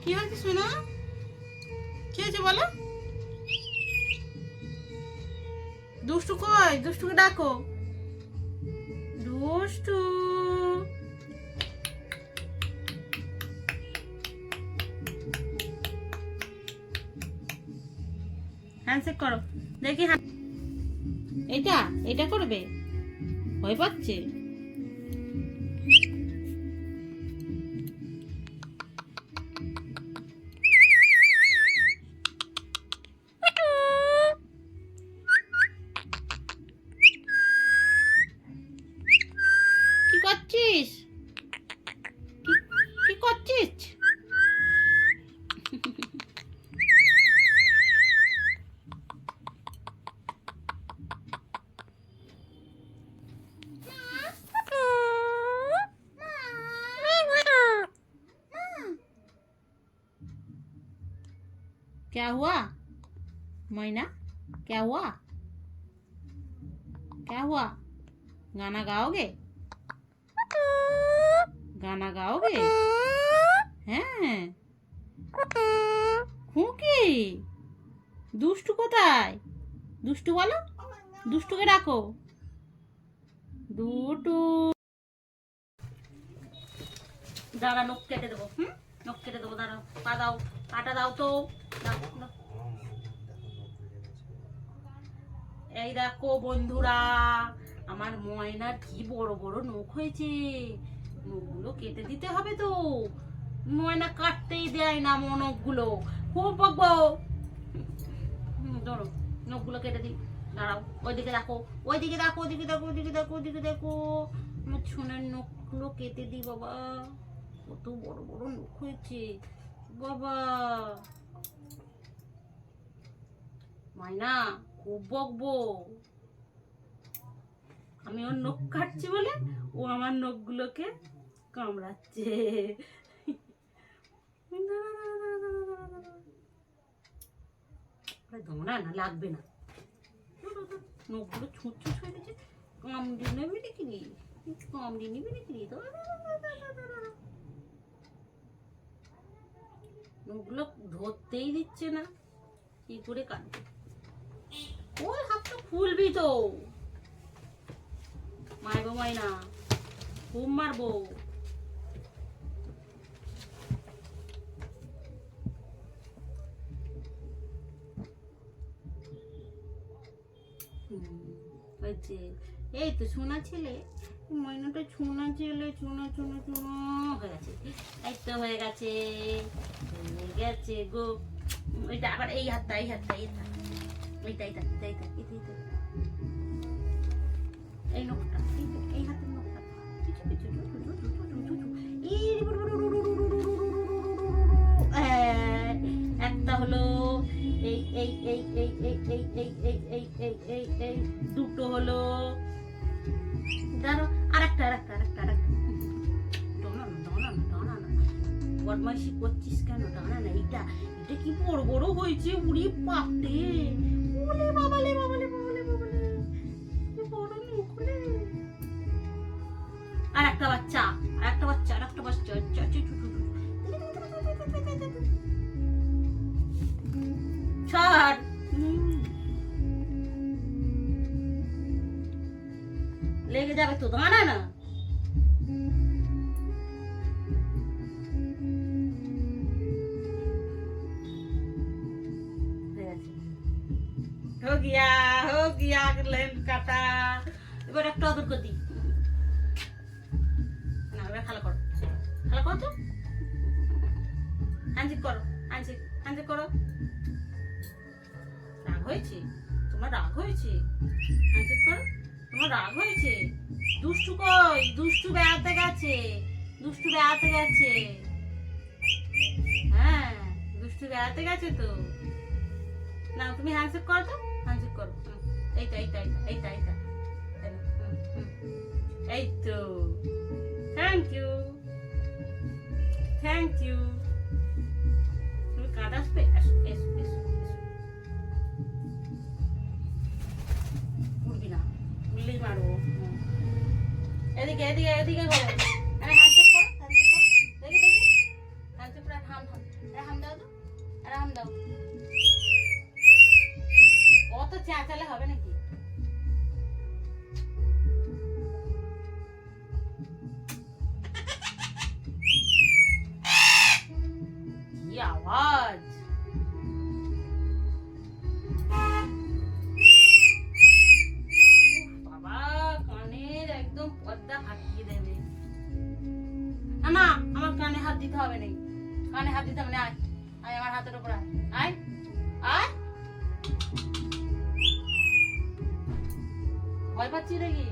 কি হয়েছে শোনা? কি হয়েছে বলো? দুষ্টু কই? দুষ্টুকে ডাকো। দুষ্টু, হ্যান্ডশেক করো দেখি। এটা এটা করবে? ভয় পাচ্ছে? কি করছিস? কি করছিস? क्या हुआ मैना? क्या हुआ? क्या हुआ? गाना गाओगे? गाना गाओगे? हैं? খুকি দুষ্টু কোথায়? দুষ্টু বলো, দুষ্টুকে ডাকো। দুটু, দাঁড়া নখ কেটে দেবো। নখ কেটে দেবো, দাঁড়াও। পা দাও, পাটা দাও তো। দাও, দাও। এই দেখো বন্ধুরা, আমার ময়নার কি বড় বড় নখ হয়েছে। নখগুলো কেটে দিতে হবে তো। ময়না কাটতেই দেয় না নখগুলো, খুব বকবো। ধরো নখগুলো কেটে দিই। দাঁড়াও, ওইদিকে দেখো, ওইদিকে দেখো, ওইদিকে দেখো, ওইদিকে দেখো, ওইদিকে দেখো। আমার ছোনার নখগুলো কেটে দিই বাবা। কত বড় বড় নখ হয়েছে বাবা। ময়না খুব বকবো। আমি ওর নখ কাটছি বলে ও আমার নখগুলোকে কামড়াচ্ছে। দাঁড়া না, লাগবে না। নখগুলো ছুঁচ ছুঁচ হয়ে গেছে। কামড়ে নেবে নাকি? কামড়ে নেবে নাকি? নখগুলো ধরতেই দিচ্ছে না, কি করে কাটবে? ওই হাতটা খুলবি তো। মারবো ময়না, খুব মারবো। হয়েছে। এই তো শোনা ছেলে, ময়নাটা ছোনা ছেলে, ছোনা ছোনা ছোনা হয়ে গেছে। এই তো হয়ে গেছে, হয়ে গেছে গো। ওইটা আবার এই হাতটা, এই হাতটা, এই হাতটা, এইটা এইটা এইটা এইটা, এই নখটা, এই হাতের নখটা। একটা হলো, এই এই এই এই এই এই এই এই এই এই এই এই দুটো হলো। দাঁড়ো, আরেকটা আরেকটা আরেকটা আরেকটা। দাঁড়া না, দাঁড়া না, দাঁড়া না, বদমাইশি করছিস কেন? দাঁড়া না। এইটা এটা কি বড় বড় হয়েছে। উড়ি বাপরে, ওলে বাবালে বাবালে বাবালে বাবালে, বড় মুখ রে। আর একটা বাচ্চা, আর একটা বাচ্চা, আর একটা বাচ্চা। ছাড়। লেগে যাবে তো, দাঁড়া না। हो गया लेन काटा। এবার একটা আদর করে দিই না। এবার খালা করো, খালা করো তো। হ্যান্ডশেক করো, হ্যান্ডশেক, হ্যান্ডশেক করো। রাগ হয়েছে তোমার? রাগ হয়েছে? হ্যান্ডশেক করো। তোমার রাগ হয়েছে? দুষ্টু কই? দুষ্টু বেড়াতে গেছে, দুষ্টু বেড়াতে গেছে। হ্যাঁ, দুষ্টু বেড়াতে গেছে তো। না তুমি হ্যান্ডশেক করো তো, হ্যান্ডশেক করো। এইটা এইটা এইটা এইটা, এই তো। Thank you, thank you. তুমি কাঁদ আসবে? উঠবি না, উঠলেই মারবো। এদিকে এদিকে এদিকে করো। হ্যান্ডশেক করো, হ্যান্ডশেক করো। দেখি দেখি, হ্যান্ডশেক করো। থাম থাম, একদম পর্দা ফাটিয়ে দেবে। না না, আমার কানে হাত দিতে হবে না, কানে হাত দিতে হবে না। আয় আয় আমার হাতের উপর আয়, আয় আয়। ভয় পাচ্ছি নাকি?